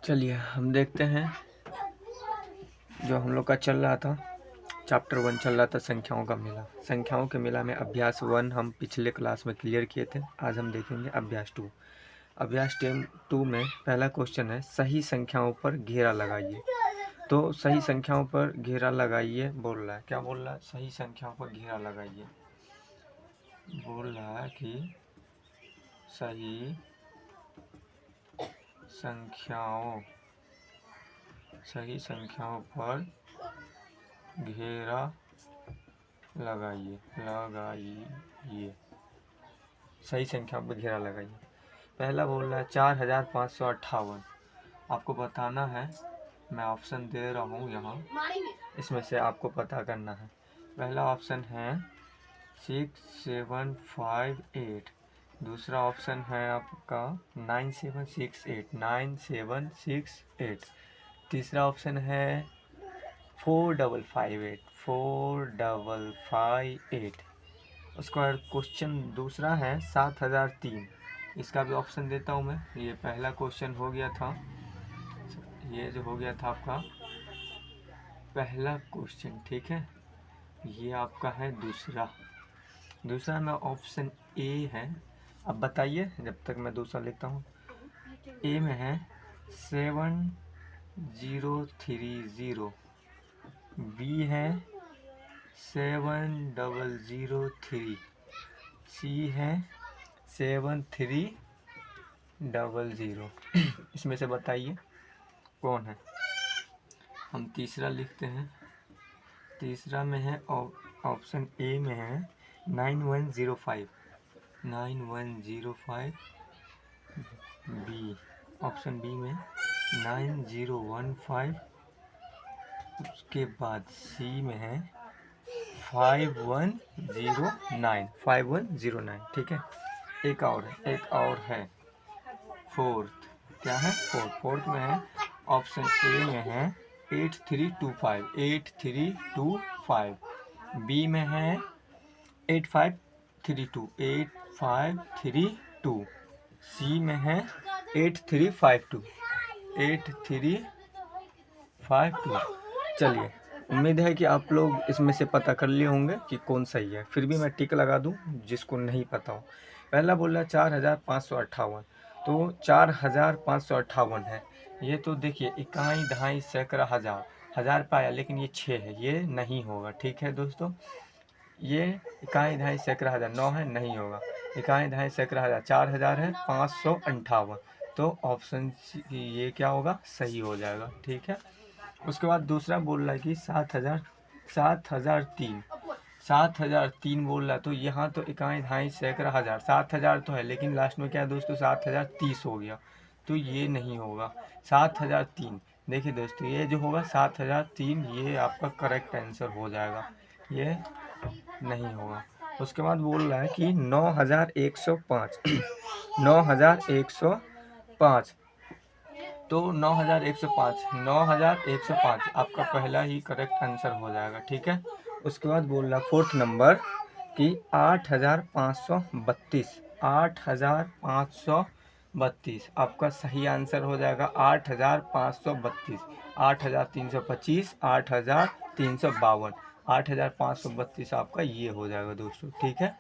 चलिए हम देखते हैं जो हम लोग का चल रहा था। चैप्टर 1 चल रहा था संख्याओं का मेला। संख्याओं के मेला में अभ्यास 1 हम पिछले क्लास में क्लियर किए थे। आज हम देखेंगे अभ्यास 2। अभ्यास 2 में पहला क्वेश्चन है सही संख्याओं पर घेरा लगाइए। तो सही संख्याओं पर घेरा लगाइए बोल रहा है। क्या बोल रहा है? सही संख्याओं पर घेरा लगाइए। बोल रहा है कि सही संख्याओं पर घेरा लगाइए। सही संख्याओं पर घेरा लगाइए। पहला बोल रहा है 4558। आपको बताना है, मैं ऑप्शन दे रहा हूँ यहाँ, इसमें से आपको पता करना है। पहला ऑप्शन है 6758। दूसरा ऑप्शन है आपका 9768। तीसरा ऑप्शन है 4558। उसके बाद क्वेश्चन दूसरा है 7003। इसका भी ऑप्शन देता हूँ मैं। ये पहला क्वेश्चन हो गया था, ये जो हो गया था आपका पहला क्वेश्चन, ठीक है। ये आपका है दूसरा में ऑप्शन ए है। अब बताइए जब तक मैं दूसरा लिखता हूँ। ए में है 7030। बी है 7003। सी है 7300। इसमें से बताइए कौन है। हम तीसरा लिखते हैं। तीसरा में है ऑप्शन ए में है 9105। बी, ऑप्शन बी में 9015। उसके बाद सी में है 5109। ठीक है। एक और है फोर्थ। क्या है? फोर्थ में है ऑप्शन ए में है 8325। बी में है 8532। सी में है 8352। चलिए, उम्मीद है कि आप लोग इसमें से पता कर लिए होंगे कि कौन सही है। फिर भी मैं टिक लगा दूं जिसको नहीं पता हो। पहला बोल रहा है 4558। तो 4558 है। ये तो देखिए इकाई दहाई सैकड़ा हजार पाया, लेकिन ये 6 है, ये नहीं होगा। ठीक है दोस्तों, ये इकाई दहाई सैकड़ा हजार 9 है, नहीं होगा। इकाई दहाई सैकड़ा हजार 4000 है, 558। तो ऑप्शन ये क्या होगा? सही हो जाएगा। ठीक है। उसके बाद दूसरा बोल रहा है कि 7003 बोल रहा है। तो यहाँ तो इकाई दहाई सैकड़ा हजार 7000 तो है, लेकिन लास्ट में क्या है दोस्तों? 7030 हो गया, तो ये नहीं होगा। 7003, देखिए दोस्तों, ये जो होगा 7003, ये आपका करेक्ट आंसर हो जाएगा। ये नहीं होगा। उसके बाद बोल रहा है कि 9105। 9105। तो 9105 आपका पहला ही करेक्ट आंसर हो जाएगा। ठीक है। उसके बाद बोल रहा फोर्थ नंबर कि 8532। 8532 आपका सही आंसर हो जाएगा। 8532, 8325, 8352, 8532 आपका ये हो जाएगा दोस्तों। ठीक है।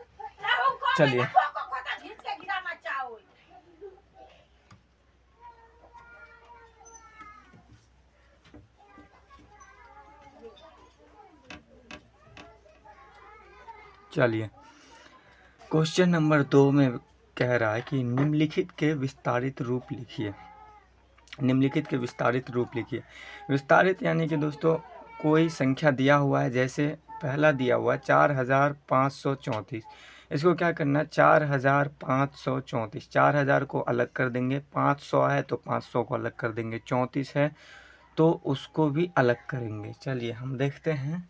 चलिए, क्वेश्चन नंबर 2 में कह रहा है कि निम्नलिखित के विस्तारित रूप लिखिए। विस्तारित यानी कि दोस्तों कोई संख्या दिया हुआ है, जैसे पहला दिया हुआ है 4534। इसको क्या करना है? 4534, 4000 को अलग कर देंगे। 500 है तो 500 को अलग कर देंगे। 34 है तो उसको भी अलग करेंगे। चलिए हम देखते हैं।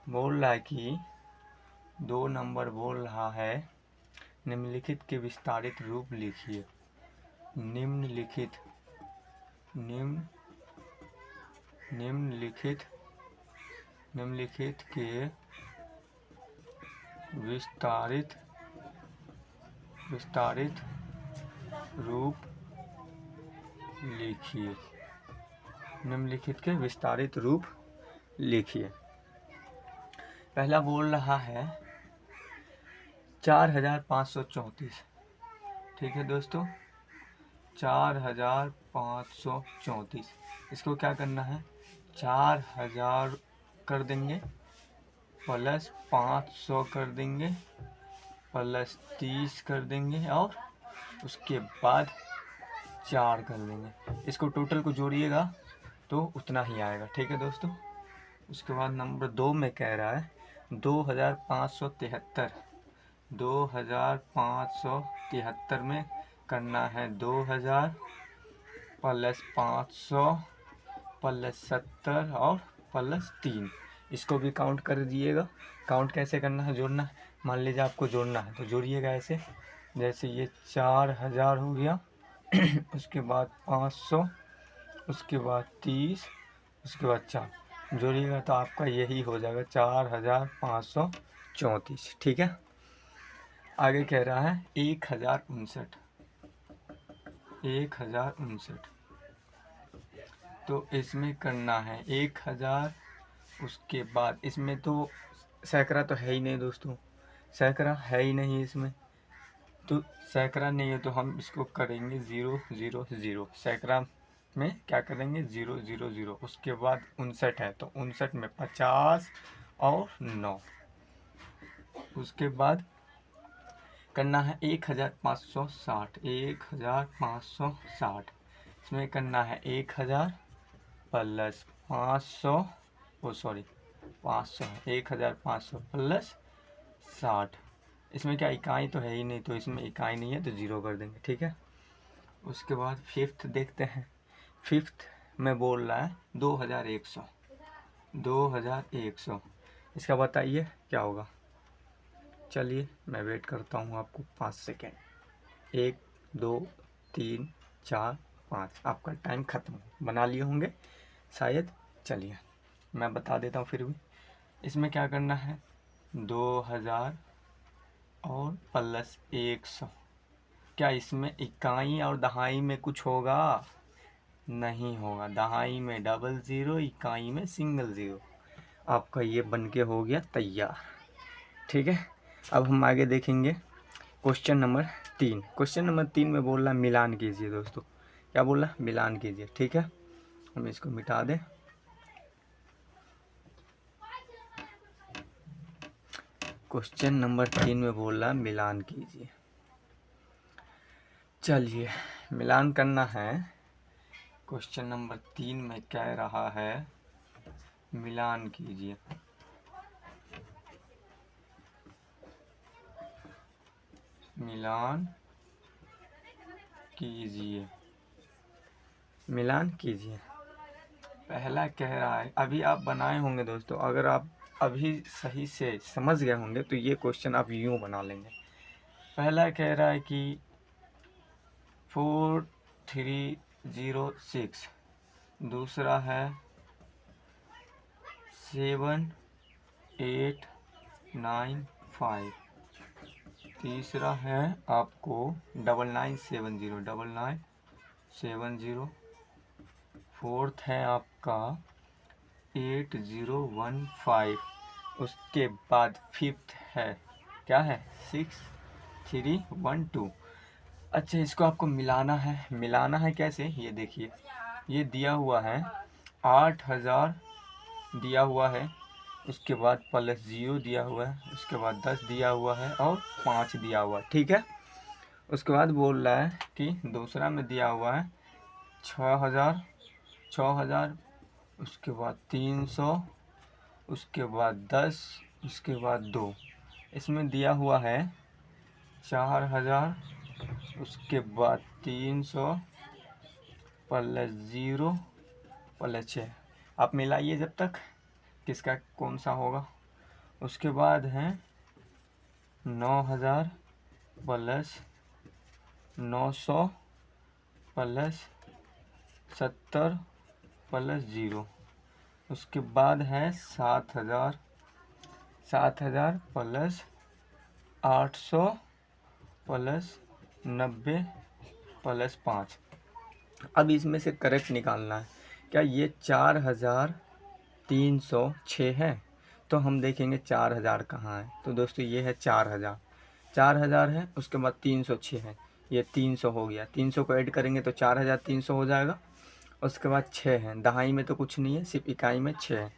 बोल रहा है कि 2 नंबर बोल रहा है निम्नलिखित के विस्तारित रूप लिखिए। निम्नलिखित के विस्तारित रूप लिखिए। निम्नलिखित के विस्तारित रूप लिखिए। पहला बोल रहा है 4534। ठीक है दोस्तों, 4534। इसको क्या करना है, 4000 कर देंगे, प्लस 500 कर देंगे, प्लस 30 कर देंगे, और उसके बाद 4 कर देंगे। इसको टोटल को जोड़िएगा तो उतना ही आएगा। ठीक है दोस्तों। उसके बाद नंबर 2 में कह रहा है 2573। 2573 में करना है 2000 प्लस 500 प्लस 70 और प्लस 3। इसको भी काउंट कर दिएगा। काउंट कैसे करना है, जोड़ना है। मान लीजिए आपको जोड़ना है तो जोड़िएगा ऐसे, जैसे ये 4000 हो गया उसके बाद 500, उसके बाद 30, उसके बाद 4 जोड़िएगा तो आपका यही हो जाएगा 4534। ठीक है। आगे कह रहा है 1059। 1059 तो इसमें करना है 1000, उसके बाद इसमें तो सैकड़ा तो है ही नहीं दोस्तों, सैकड़ा है ही नहीं इसमें, तो सैकड़ा नहीं है तो हम इसको करेंगे 000। सैकड़ा में क्या करेंगे 000। उसके बाद 59 है तो 59 में 50 और 9। उसके बाद करना है 1560। 1560 इसमें करना है 1000 प्लस 500, 500, 1500 प्लस 60। इसमें क्या इकाई तो है ही नहीं, तो इसमें इकाई नहीं है तो 0 कर देंगे। ठीक है। उसके बाद फिफ्थ देखते हैं। फिफ्थ में बोल रहा है 2100। 2100 इसका बताइए क्या होगा। चलिए मैं वेट करता हूँ आपको 5 सेकेंड। 1 2 3 4 5। आपका टाइम ख़त्म, बना लिए होंगे शायद। चलिए मैं बता देता हूँ फिर भी। इसमें क्या करना है 2000 और प्लस 100। क्या इसमें इकाई और दहाई में कुछ होगा, नहीं होगा। दहाई में डबल ज़ीरो, इकाई में सिंगल ज़ीरो। आपका ये बन के हो गया तैयार। ठीक है। अब हम आगे देखेंगे क्वेश्चन नंबर 3। क्वेश्चन नंबर 3 में बोल रहा है मिलान कीजिए दोस्तों। क्या बोल रहा है, मिलान कीजिए। ठीक है, हम इसको मिटा दें। क्वेश्चन नंबर 3 में बोल रहा है मिलान कीजिए। चलिए मिलान करना है। क्वेश्चन नंबर 3 में कह रहा है मिलान कीजिए। मिलान कीजिए, मिलान कीजिए। पहला कह रहा है, अभी आप बनाए होंगे दोस्तों, अगर आप अभी सही से समझ गए होंगे तो ये क्वेश्चन आप यूँ बना लेंगे। पहला कह रहा है कि 4306। दूसरा है 7895। तीसरा है आपको 9970। फोर्थ है आपका 8015। उसके बाद फिफ्थ है क्या है 6312। अच्छा, इसको आपको मिलाना है। मिलाना है कैसे, ये देखिए। ये दिया हुआ है 8000 दिया हुआ है, उसके बाद प्लस 0 दिया हुआ है, उसके बाद 10 दिया हुआ है और 5 दिया हुआ है। ठीक है। उसके बाद बोल रहा है कि दूसरा में दिया हुआ है 6000, उसके बाद 300, उसके बाद 10, उसके बाद 2। इसमें दिया हुआ है 4000, उसके बाद 300 प्लस 0 प्लस 6। आप मिलाइए जब तक किसका कौन सा होगा। उसके बाद है 9000 प्लस 900 प्लस 70 प्लस 0। उसके बाद है 7000 प्लस 800 प्लस 90 प्लस 5। अब इसमें से करेक्ट निकालना है। क्या ये 4306 है? तो हम देखेंगे 4000 कहाँ है। तो दोस्तों ये है 4000, 4000 है, उसके बाद 306 है, ये 300 हो गया, 300 को ऐड करेंगे तो 4300 हो जाएगा। उसके बाद 6 है, दहाई में तो कुछ नहीं है, सिर्फ इकाई में 6 है।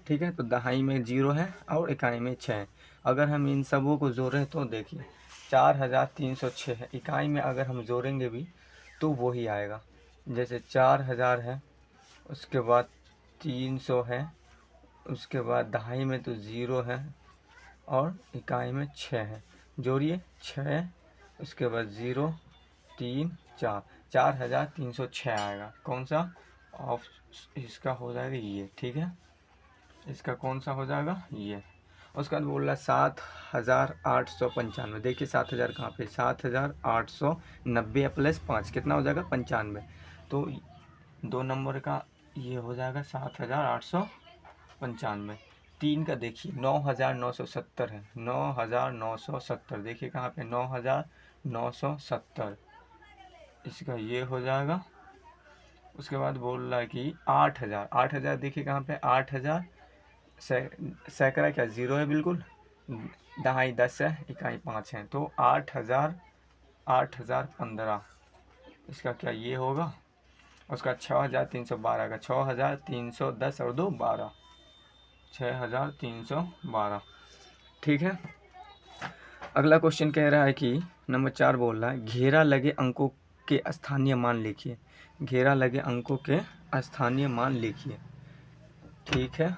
ठीक है, तो दहाई में 0 है और इकाई में 6 है। अगर हम इन सबों को जोड़ें तो देखिए 4306 है, इकाई में अगर हम जोड़ेंगे भी तो वही आएगा। जैसे 4000 है, उसके बाद 300 है, उसके बाद दहाई में तो 0 है और इकाई में 6 है। जोड़िए 6, उसके बाद 0, 3, 4, 4306 आएगा। कौन सा ऑफ इसका हो जाएगा ये। ठीक है, इसका कौन सा हो जाएगा ये। उसके बाद बोल रहा है 7895। देखिए 7000 कहाँ पे, 7890 प्लस 5 कितना हो जाएगा 95। तो 2 नंबर का ये हो जाएगा 7895। 3 का देखिए 9970 है, 9970। देखिए कहाँ पे 9970, इसका ये हो जाएगा। उसके बाद बोल रहा है कि 8000, 8000 देखिए कहाँ पे 8000, सैकड़ा क्या 0 है बिल्कुल, दहाई 10 है, इकाई 5 है, तो 8000, 8015, इसका क्या ये होगा। उसका 6312 का 6310 और 2 12, 6312। ठीक है, अगला क्वेश्चन कह रहा है कि नंबर 4 बोल रहा है घेरा लगे अंकों के स्थानीय मान लिखिए। घेरा लगे अंकों के स्थानीय मान लिखिए। ठीक है,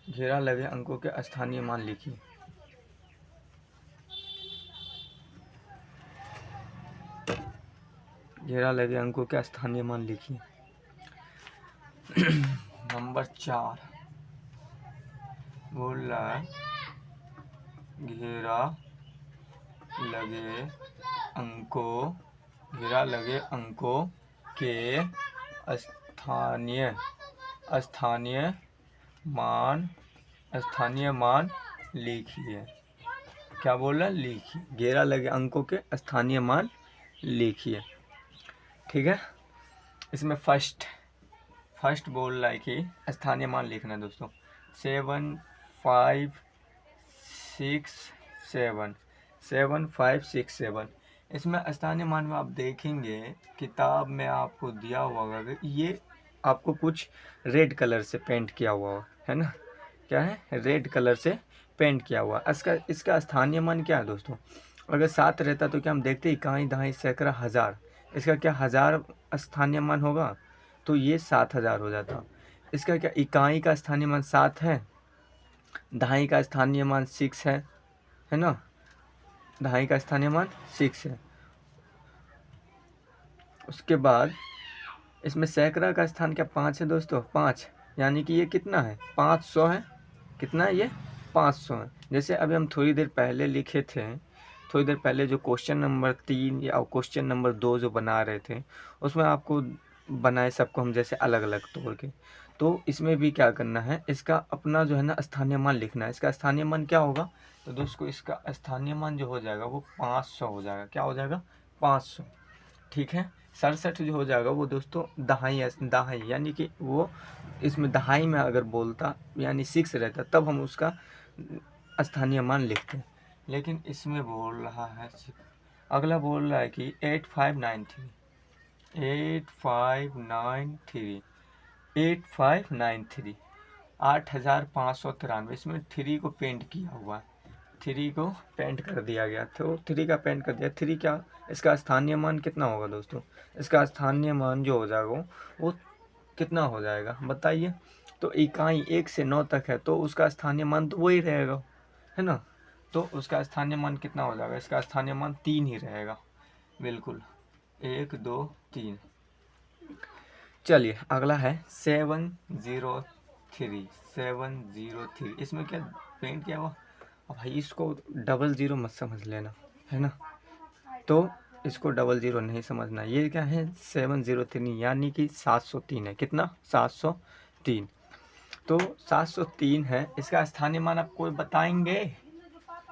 घेरा लगे अंकों के स्थानीय मान लिखिए। घेरा लगे अंकों के स्थानीय मान लिखिए। नंबर 4 बोल रहा है घेरा लगे अंकों, घेरा लगे अंकों के स्थानीय स्थानीय मान, स्थानीय मान लिखिए। क्या बोल रहा है, लिखिए, घेरा लगे अंकों के स्थानीय मान लिखिए। ठीक है, इसमें फर्स्ट बोल रहा है कि स्थानीय मान लिखना है दोस्तों 7567। इसमें स्थानीय मान में आप देखेंगे किताब में आपको दिया हुआ होगा, ये आपको कुछ रेड कलर से पेंट किया हुआ है ना, क्या है, रेड कलर से पेंट किया हुआ। इसका स्थानीय मान क्या है दोस्तों, अगर 7 रहता तो क्या हम देखते इकाई दहाई सैकड़ा हज़ार, इसका क्या 1000 स्थानीय मान होगा, तो ये 7000 हो जाता। इसका क्या इकाई का स्थानीय मान 7 है, दहाई का स्थानीय मान 6 है ना, दहाई का स्थानीय मान 6 है। उसके बाद इसमें सैकड़ा का स्थान क्या 5 है दोस्तों, 5, यानी कि ये कितना है 500 है, कितना है ये 500 है। जैसे अभी हम थोड़ी देर पहले लिखे थे, थोड़ी देर पहले जो क्वेश्चन नंबर 3 या क्वेश्चन नंबर 2 जो बना रहे थे, उसमें आपको बनाए सबको हम जैसे अलग अलग तोड़ के, तो इसमें भी क्या करना है, इसका अपना जो है ना स्थानीय मान लिखना है। इसका स्थानीय मान क्या होगा, तो दोस्तों इसका स्थानीय मान जो हो जाएगा वो 500 हो जाएगा। क्या हो जाएगा 500। ठीक है, 67 जो हो जाएगा वो दोस्तों दहाई यानी कि वो इसमें दहाई में अगर बोलता यानी 6 रहता तब हम उसका स्थानीय मान लिखते हैं, लेकिन इसमें बोल रहा है, अगला बोल रहा है कि 8593 8593, इसमें 3 को पेंट किया हुआ है, 3 को पेंट कर दिया गया, तो 3 का पेंट कर दिया। 3 क्या, इसका स्थानीय मान कितना होगा दोस्तों, इसका स्थानीय मान जो हो जाएगा वो कितना हो जाएगा बताइए। तो इकाई 1 से 9 तक है तो उसका स्थानीय मान तो वही रहेगा, है ना, तो उसका स्थानीय मान कितना हो जाएगा, इसका स्थानीय मान 3 ही रहेगा, बिल्कुल 1 2 3। चलिए अगला है 703। इसमें क्या पेंट किया हुआ, अब भाई इसको 00 मत समझ लेना, है ना, तो इसको 00 नहीं समझना। ये क्या है 703 यानी कि 703 है, कितना 703, तो 703 है। इसका स्थानीय मान आप कोई बताएंगे,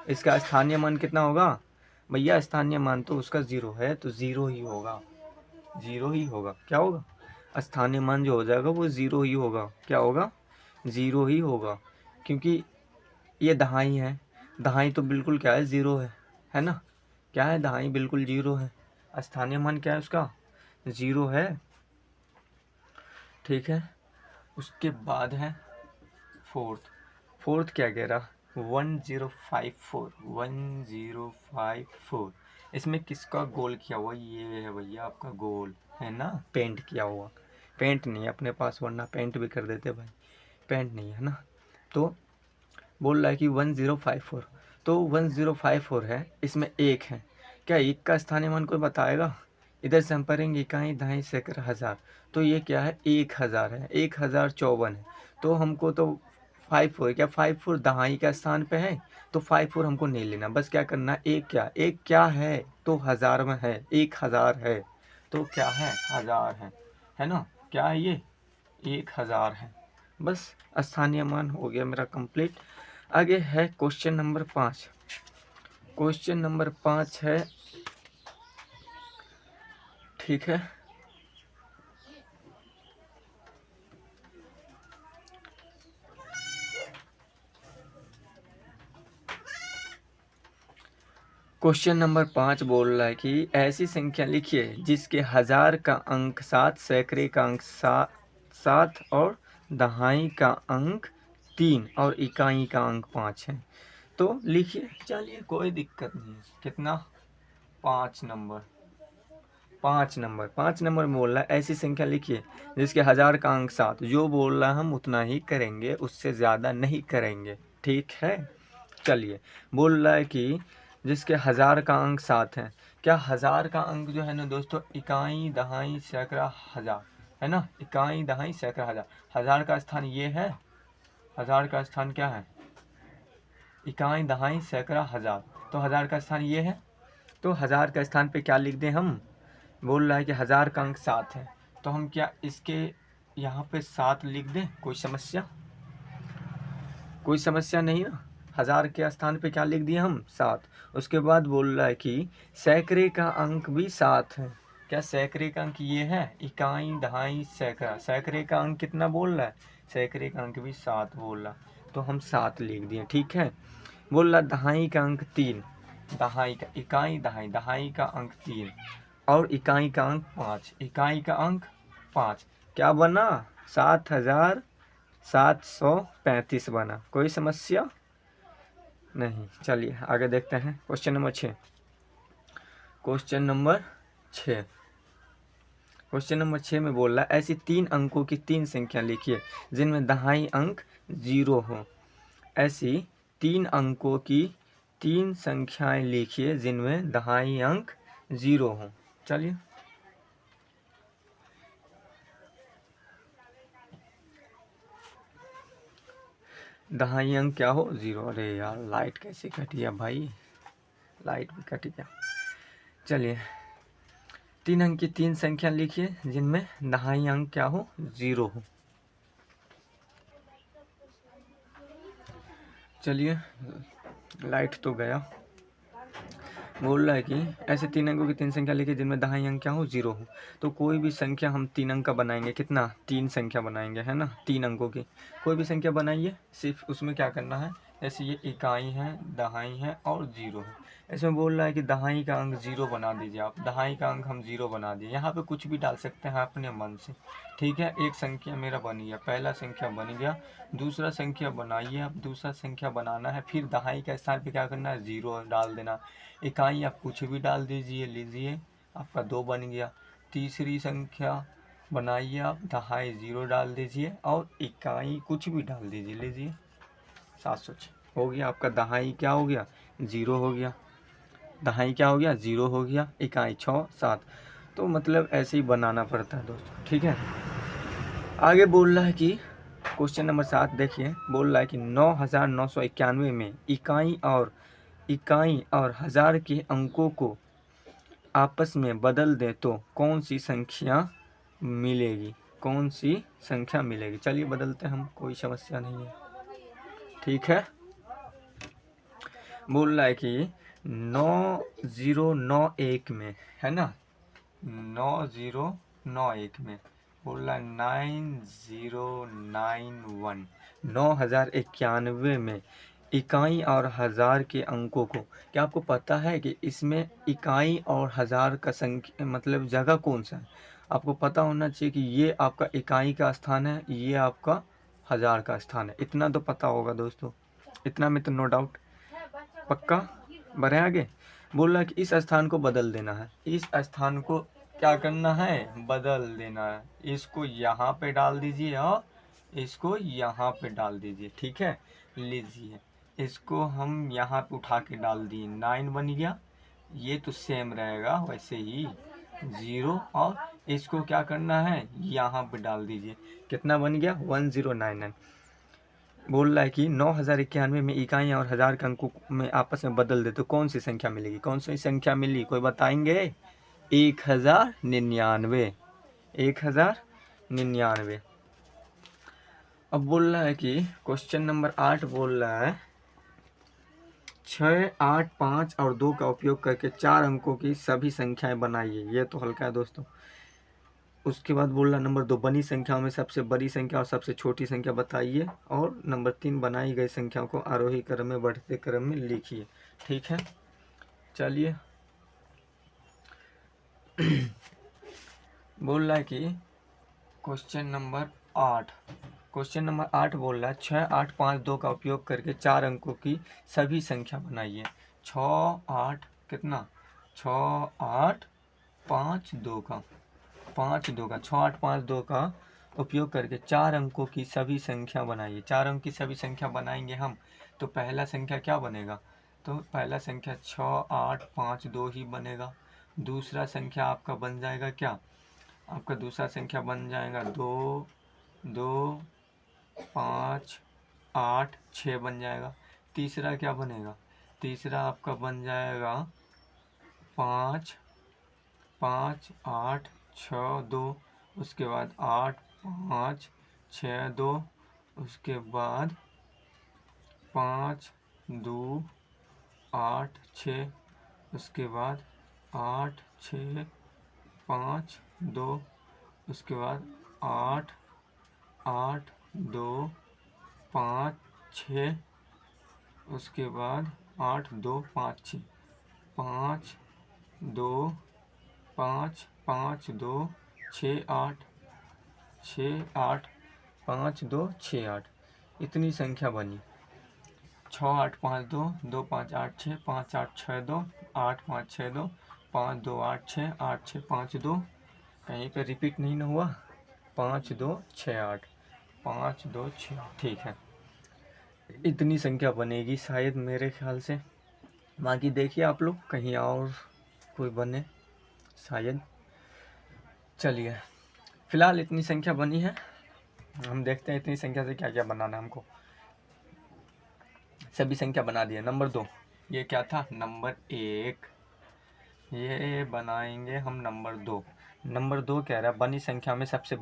इसका स्थानीय मान कितना होगा भैया, स्थानीय मान तो उसका 0 है तो 0 ही होगा, 0 ही होगा। क्या होगा, स्थानीय मान जो हो जाएगा वो ज़ीरो ही होगा। क्या होगा? ज़ीरो ही होगा, क्योंकि ये दहाई है। दहाई तो बिल्कुल क्या है? ज़ीरो है ना? क्या है? दहाई बिल्कुल ज़ीरो है। स्थानीय मान क्या है उसका? ज़ीरो है। ठीक है, उसके बाद है फोर्थ। फोर्थ क्या कह रहा? 1054, 1054। इसमें किसका गोल किया हुआ? ये है भैया आपका गोल, है ना? पेंट किया हुआ। पेंट नहीं है अपने पास, वरना पेंट भी कर देते भाई। पेंट नहीं है ना, तो बोल रहा है कि 1054। तो 1054 है, इसमें एक है। क्या एक का स्थानीय मान कोई बताएगा? इधर से हम पढ़ेंगे इकाई दहाई सैकड़ा हज़ार, तो ये क्या है? 1000 है, 1054 है। तो हमको तो 54, क्या 54 दहाई का स्थान पे है, तो 54 हमको नहीं लेना। बस क्या करना है? एक क्या है? तो हज़ार में है, 1000 है, तो क्या है? हज़ार है ना? क्या है ये? 1000 है। बस स्थानीय मान हो गया मेरा कंप्लीट। आगे है क्वेश्चन नंबर 5। क्वेश्चन नंबर 5 है, ठीक है, क्वेश्चन नंबर 5 बोल रहा है कि ऐसी संख्या लिखिए जिसके हज़ार का अंक 7, सैकड़े का अंक 7 और दहाई का अंक 3 और इकाई का अंक 5 है। तो लिखिए, चलिए कोई दिक्कत नहीं है। कितना? 5 नंबर। 5 नंबर में बोल रहा है ऐसी संख्या लिखिए जिसके हज़ार का अंक 7। जो बोल रहा है हम उतना ही करेंगे, उससे ज़्यादा नहीं करेंगे। ठीक है, चलिए। बोल रहा है कि जिसके हज़ार का अंक 7 है। क्या हज़ार का अंक जो है ना दोस्तों, इकाई दहाई सैकड़ा हज़ार, है ना? इकाई दहाई सैकड़ा हज़ार। हज़ार का स्थान ये है। हज़ार का स्थान क्या है? इकाई दहाई सैकड़ा हज़ार। तो हज़ार का स्थान ये है। तो हज़ार का स्थान पे क्या लिख दें हम? बोल रहा है कि हज़ार का अंक 7 है, तो हम क्या इसके यहाँ पे 7 लिख दें? कोई समस्या? कोई समस्या नहीं ना। हज़ार के स्थान पे क्या लिख दिए हम? 7। उसके बाद बोल रहा है कि सैकड़े का अंक भी 7 है। क्या सैकड़े का अंक ये है? इकाई दहाई सैकड़ा। सैकड़े का अंक कितना बोल रहा है? सैकड़े का अंक भी 7 बोल रहा, तो हम 7 लिख दिए। ठीक है। बोल रहा दहाई का अंक 3। दहाई का, इकाई दहाई, दहाई का अंक 3 और इकाई का अंक 5। इकाई का अंक 5 क्या बना? 7735 बना। कोई समस्या नहीं। चलिए आगे देखते हैं question number 6। Question number 6। Question number 6 में बोल रहा है ऐसी 3 अंकों की 3 संख्या लिखिए जिनमें दहाई अंक 0 हो। ऐसी 3 अंकों की 3 संख्याएं लिखिए जिनमें दहाई अंक 0 हो। चलिए, दहाई अंक क्या हो? 0। अरे यार, लाइट कैसे कट गया भाई? लाइट भी कट गया। चलिए, 3 अंक की 3 संख्या लिखिए जिनमें दहाई अंक क्या हो? 0 हो। चलिए, लाइट तो गया। बोल रहा है कि ऐसे 3 अंकों की 3 संख्या लिखिए जिनमें दहाई अंक क्या हो? 0 हो। तो कोई भी संख्या हम 3 अंक का बनाएंगे। कितना? 3 संख्या बनाएंगे, है ना? 3 अंकों की कोई भी संख्या बनाइए। सिर्फ उसमें क्या करना है, जैसे ये इकाई है, दहाई है और 0 है। इसमें बोल रहा है कि दहाई का अंक 0 बना दीजिए आप। दहाई का अंक हम 0 बना दिए। यहाँ पे कुछ भी डाल सकते हैं अपने मन से। ठीक है, एक संख्या मेरा बन गया, पहला संख्या बन गया। दूसरा संख्या बनाइए आप। दूसरा संख्या बनाना है, फिर दहाई का स्थान पे क्या करना है? 0 डाल देना। इकाई आप कुछ भी डाल दीजिए, लीजिए, आपका 2 बन गया। तीसरी संख्या बनाइए आप, दहाई 0 डाल दीजिए और इकाई कुछ भी डाल दीजिए, लीजिए, 706 हो गया आपका। दहाई क्या हो गया? 0 हो गया। दहाई क्या हो गया? 0 हो गया। इकाई 6 7। तो मतलब ऐसे ही बनाना पड़ता है दोस्तों। ठीक है, आगे बोल रहा है कि क्वेश्चन नंबर 7 देखिए। बोल रहा है कि 9991 में इकाई और हज़ार के अंकों को आपस में बदल दें तो कौन सी संख्या मिलेगी? कौन सी संख्या मिलेगी? चलिए बदलते हैं हम, कोई समस्या नहीं है। ठीक है, बोल रहा है कि 9091 में, है ना? 9091 में बोल रहा है 9091। 9091 में इकाई और हज़ार के अंकों को, क्या आपको पता है कि इसमें इकाई और हज़ार का संख्या मतलब जगह कौन सा है? आपको पता होना चाहिए कि ये आपका इकाई का स्थान है, ये आपका हज़ार का स्थान है। इतना तो पता होगा दोस्तों, इतना में तो नो डाउट। पक्का? बढ़े आगे। बोल रहा है कि इस स्थान को बदल देना है। इस स्थान को क्या करना है? बदल देना है। इसको यहाँ पे डाल दीजिए और इसको यहाँ पे डाल दीजिए। ठीक है, लीजिए इसको हम यहाँ पे उठा के डाल दिए, 9 बन गया। ये तो सेम रहेगा वैसे ही 0, और इसको क्या करना है? यहाँ पे डाल दीजिए। कितना बन गया? 1099। बोल रहा है कि 9091 में इकाई और हज़ार के अंकों में आपस में बदल दे तो कौन सी संख्या मिलेगी? कौन सी संख्या मिली? कोई बताएंगे? 1099। 1099। अब बोल रहा है कि क्वेश्चन नंबर 8 बोल रहा है 6, 8, 5 और 2 का उपयोग करके 4 अंकों की सभी संख्याएं बनाइए। ये तो हल्का है दोस्तों। उसके बाद बोल रहा नंबर 2, बनी संख्याओं में सबसे बड़ी संख्या और सबसे छोटी संख्या बताइए। और नंबर 3, बनाई गई संख्याओं को आरोही क्रम में बढ़ते क्रम में लिखिए। ठीक है, चलिए। बोल रहा है कि क्वेश्चन नंबर 8 बोल रहा है 6, 8, 5, 2 का उपयोग करके 4 अंकों की सभी संख्या बनाइए। 6, 8 कितना? 6, 8, 5, 2 का 6, 8, 5, 2 का उपयोग करके 4 अंकों की सभी संख्या बनाइए। 4 अंक की सभी संख्या बनाएंगे हम, तो पहला संख्या क्या बनेगा? तो पहला संख्या 6, 8, 5, 2 ही बनेगा। दूसरा संख्या आपका बन जाएगा क्या? आपका दूसरा संख्या बन जाएगा 2, 2, 5, 8, 6 बन जाएगा। तीसरा क्या बनेगा? तीसरा आपका बन जाएगा 5, 5, 8, 6, 2। उसके बाद 8, 5, 6, 2। उसके बाद 5, 2, 8, 6। उसके बाद 8, 6, 5, 2। उसके बाद 8, 8, 2, 5, 6। उसके बाद 8, 2, 5, 6। 5, 2, 5, 5, 2, 6, 8, 6, 8, 5, 2, 6, 8। इतनी संख्या बनी। 6, 8, 5, 2, 2, 5, 8, 6, 5, 8, 6, 2, 8, 5, 6, 2, 5, 2, 8, 6, 8, 6, 5, 2। कहीं पे रिपीट नहीं ना हुआ? 5, 2, 6, 8, 5, 2, 6। ठीक है, इतनी संख्या बनेगी शायद मेरे ख्याल से। बाकी देखिए आप लोग कहीं और कोई बने शायद। चलिए, फिलहाल इतनी संख्या बनी है, हम देखते हैं इतनी संख्या से क्या क्या बनाना है हमको। सभी संख्या बना दिया। नंबर 2, ये क्या था? नंबर 1। ये बनाएंगे हम नंबर 2। नंबर 2 कह रहा है बनी संख्या में सबसे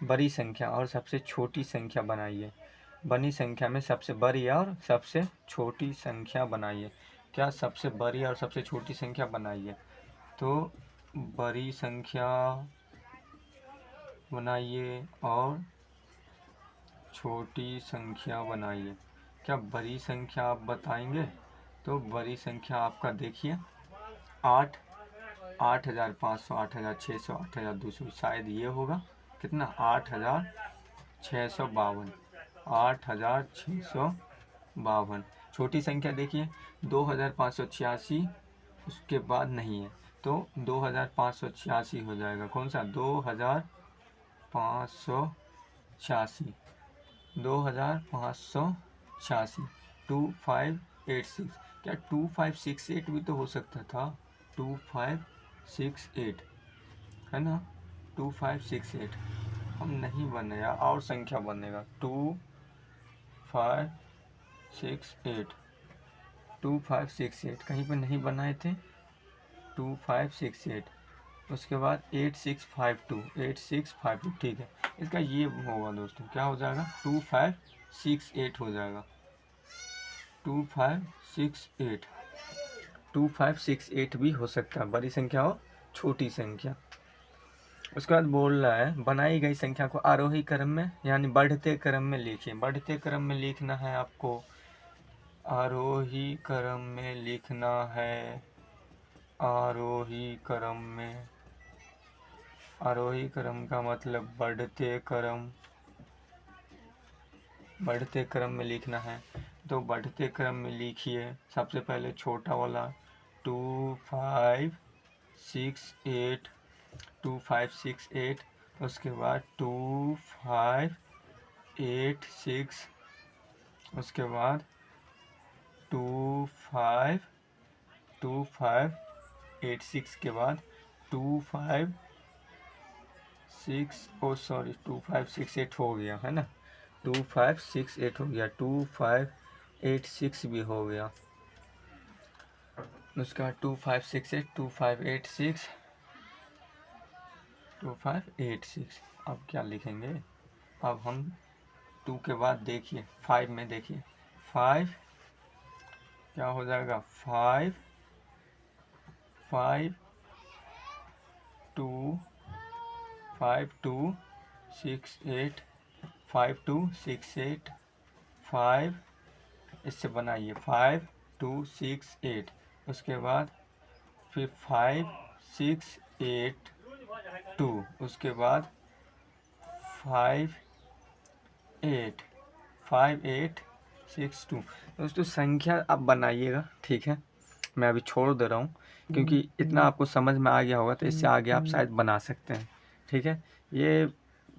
बड़ी संख्या और सबसे छोटी संख्या बनाइए। बनी संख्या में सबसे बड़ी और सबसे छोटी संख्या बनाइए। क्या? सबसे बड़ी और सबसे छोटी संख्या बनाइए। तो बड़ी संख्या बनाइए और छोटी संख्या बनाइए। क्या बड़ी संख्या आप बताएंगे? तो बड़ी संख्या आपका देखिए 8, 8,500, 8,600, 8,200, शायद ये होगा। कितना? 8,652। 8,652। छोटी संख्या देखिए 2,586। उसके बाद नहीं है तो 2,586 हो जाएगा। कौन सा? 2,586। 2,586। 2586। क्या 2568 भी तो हो सकता था? 2568 है ना? 2568 हम नहीं बनेगा, और संख्या बनेगा 2568। 2568 कहीं पे नहीं बनाए थे। 2568। उसके बाद 8652। 8652 ठीक है। इसका ये होगा दोस्तों, क्या हो जाएगा? 2568 हो जाएगा। 2568। 2568 भी हो सकता है, बड़ी संख्या हो छोटी संख्या। उसके बाद बोल रहा है बनाई गई संख्या को आरोही क्रम में यानी बढ़ते क्रम में लिखिए। बढ़ते क्रम में लिखना है आपको, आरोही क्रम में लिखना है, आरोही क्रम में। आरोही क्रम का मतलब बढ़ते क्रम, बढ़ते क्रम में लिखना है। तो बढ़ते क्रम में लिखिए, सबसे पहले छोटा वाला 2 5 6 8, 2 5 6 8, उसके बाद 2 5 8 6, उसके बाद 2 5 2 5 8 6 के बाद 2 5 6, ओ सॉरी 2 5 6 8 हो गया है ना, 2 5 6 8 हो गया, 2 5 8 6 भी हो गया। उसके बाद 2 5 6 8, 2 5 8 6, 2 5 8 6। अब क्या लिखेंगे, अब हम 2 के बाद देखिए 5 में देखिए, 5 क्या हो जाएगा, 5 5 2 5 2 6 8, 5 2 6 8 5, इससे बनाइए 5 2 6 8, उसके बाद फिर 5 6 8 2, उसके बाद 5 8 5 8 6 2। दोस्तों संख्या आप बनाइएगा, ठीक है, मैं अभी छोड़ दे रहा हूँ क्योंकि इतना आपको समझ में आ गया होगा तो इससे आगे आप शायद बना सकते हैं, ठीक है। ये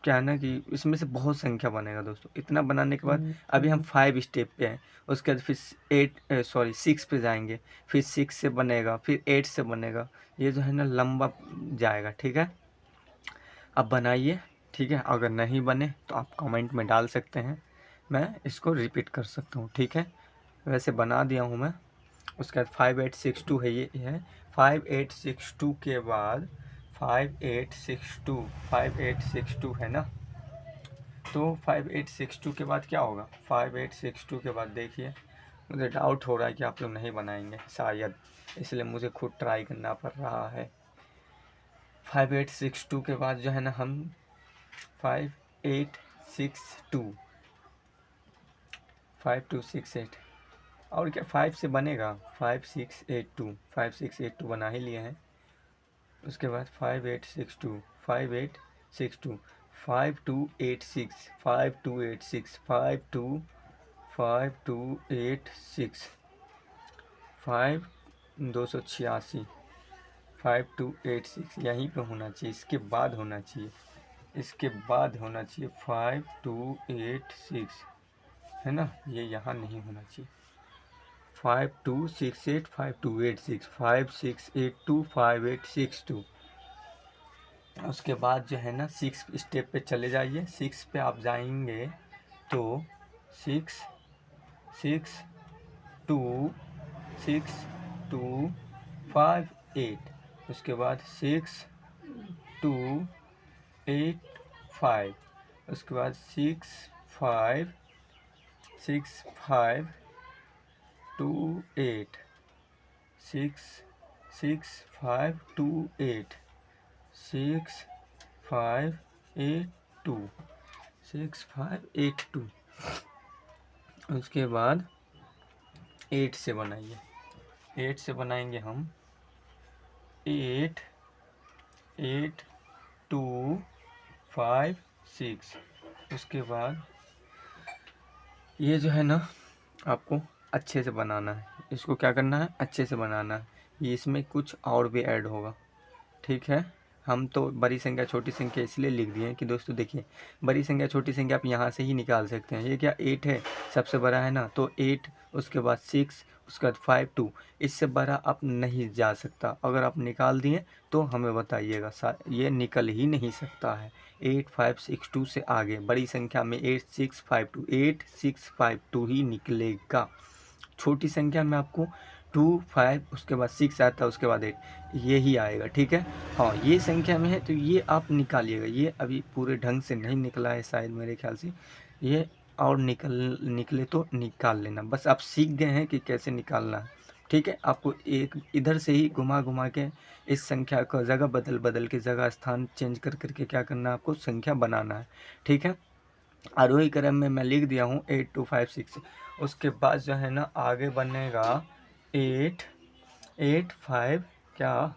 क्या है ना कि इसमें से बहुत संख्या बनेगा दोस्तों। इतना बनाने के बाद अभी हम 5 स्टेप पे हैं, उसके बाद फिर 6 पे जाएंगे, फिर 6 से बनेगा, फिर 8 से बनेगा, ये जो है ना लंबा जाएगा, ठीक है। अब बनाइए, ठीक है, अगर नहीं बने तो आप कमेंट में डाल सकते हैं, मैं इसको रिपीट कर सकता हूँ, ठीक है। वैसे बना दिया हूँ मैं। उसके बाद 5862 है, ये है 5862 के बाद 5862, 5862 है ना, तो 5862 के बाद क्या होगा, 5862 के बाद देखिए, मुझे डाउट हो रहा है कि आप लोग नहीं बनाएंगे शायद, इसलिए मुझे खुद ट्राई करना पड़ रहा है। 5862 के बाद जो है ना हम 5862, 5268 और क्या 5 से बनेगा, 5682, 5682 बना ही लिए हैं। उसके बाद 5862, 5862, 5286, 5286, 5286, 286, 5286 यहीं पे होना चाहिए, इसके बाद होना चाहिए, इसके बाद होना चाहिए 5286 है ना, ये यहाँ नहीं होना चाहिए। 5268, 5286, 5682, 5862। उसके बाद जो है ना 6 स्टेप पे चले जाइए, 6 पे आप जाएंगे तो 6 6 2 6 2 5 8, उसके बाद 6 2 8 5, उसके बाद 6 5 6 5 2 8, 6 6 5 2 8, 6 5 8 2, 6 5 8 2। उसके बाद 8 से बनाइए, 8 से बनाएंगे हम 8 8 2 5 6। उसके बाद ये जो है ना आपको अच्छे से बनाना है, इसको क्या करना है, अच्छे से बनाना है, ये इसमें कुछ और भी ऐड होगा, ठीक है। हम तो बड़ी संख्या छोटी संख्या इसलिए लिख दिए कि दोस्तों देखिए, बड़ी संख्या छोटी संख्या आप यहाँ से ही निकाल सकते हैं। ये क्या 8 है, सबसे बड़ा है ना, तो 8, उसके बाद 6, उसके बाद 5 2, इससे बड़ा आप नहीं जा सकता। अगर आप निकाल दिए तो हमें बताइएगा, ये निकल ही नहीं सकता है। 8 5 6 2 से आगे बड़ी संख्या में 8 6 5 2, 8 6 5 2 ही निकलेगा। छोटी संख्या में आपको 2 5, उसके बाद 6 आता है, उसके बाद 8, ये ही आएगा, ठीक है। हाँ ये संख्या में है तो ये आप निकालिएगा, ये अभी पूरे ढंग से नहीं निकला है शायद मेरे ख्याल से, ये और निकले तो निकाल लेना, बस आप सीख गए हैं कि कैसे निकालना है, ठीक है, आपको एक इधर से ही घुमा घुमा के इस संख्या को जगह बदल बदल के जगह स्थान चेंज कर करके क्या करना है, आपको संख्या बनाना है। ठीक है, आरोही क्रम में मैं लिख दिया हूँ 8256। उसके बाद जो है ना आगे बनेगा 885 क्या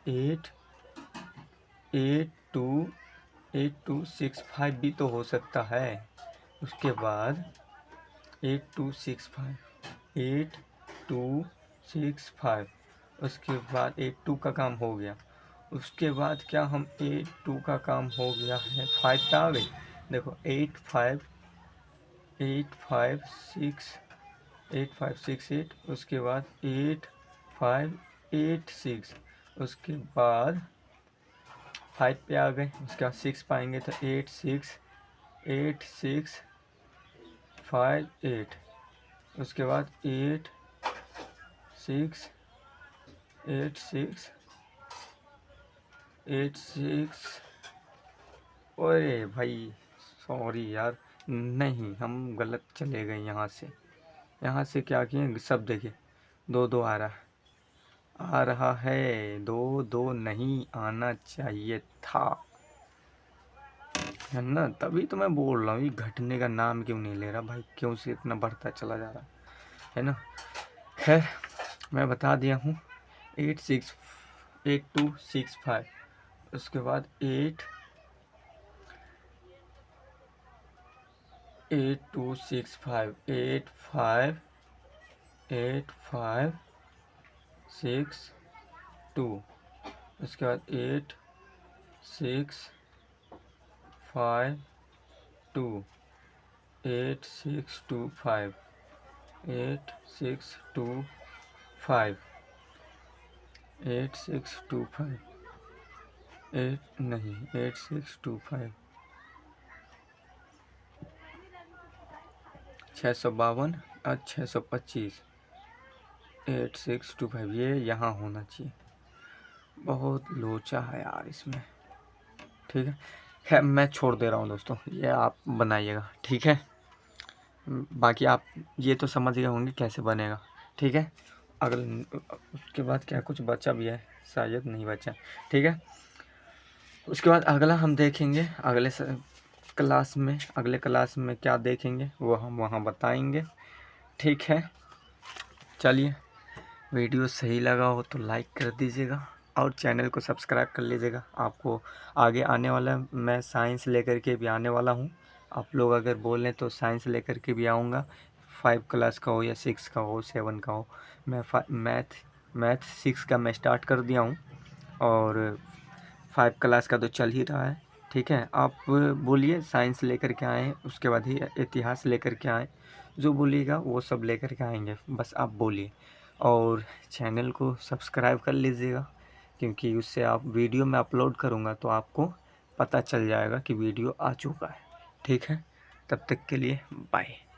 8285 भी तो हो सकता है। उसके बाद 8265 उसके बाद 82 का काम हो गया। उसके बाद क्या हम 82 का काम हो गया है 5 पे आ गई। देखो 8568। उसके बाद 8586। उसके बाद 5 पे आ गए। उसके बाद 6 पाएंगे तो 8658। उसके बाद 8686। अरे भाई सॉरी यार, नहीं हम गलत चले गए यहाँ से। यहाँ से क्या किए सब देखिए, 2 2 आ रहा है। 2 2 नहीं आना चाहिए था, है ना। तभी तो मैं बोल रहा हूँ ये घटने का नाम क्यों नहीं ले रहा भाई, क्यों से इतना बढ़ता चला जा रहा है ना। खैर मैं बता दिया हूँ 8265। उसके बाद 8265 8562। उसके बाद 8652 8625 8625 नहीं 8625 652 और 625 8625 ये यहाँ होना चाहिए। बहुत लोचा है यार इसमें। ठीक है, खैर मैं छोड़ दे रहा हूँ दोस्तों, ये आप बनाइएगा। ठीक है, बाकी आप ये तो समझ गए होंगे कैसे बनेगा। ठीक है, अगले उसके बाद क्या कुछ बचा भी है, शायद नहीं बचा। ठीक है, उसके बाद अगला हम देखेंगे अगले क्लास में क्या देखेंगे वो हम वहाँ बताएंगे। ठीक है, चलिए, वीडियो सही लगा हो तो लाइक कर दीजिएगा और चैनल को सब्सक्राइब कर लीजिएगा। आपको आगे आने वाला मैं साइंस लेकर के भी आने वाला हूँ। आप लोग अगर बोलें तो साइंस लेकर के भी आऊँगा, 5 क्लास का हो या 6 का हो 7 का हो। मैं मैथ 6 का मैं स्टार्ट कर दिया हूँ और 5 क्लास का तो चल ही रहा है। ठीक है, आप बोलिए साइंस लेकर के आएँ, उसके बाद ही इतिहास लेकर के आएँ, जो बोलिएगा वो सब लेकर के आएंगे, बस आप बोलिए। और चैनल को सब्सक्राइब कर लीजिएगा, क्योंकि उससे आप वीडियो में अपलोड करूँगा तो आपको पता चल जाएगा कि वीडियो आ चुका है। ठीक है, तब तक के लिए बाय।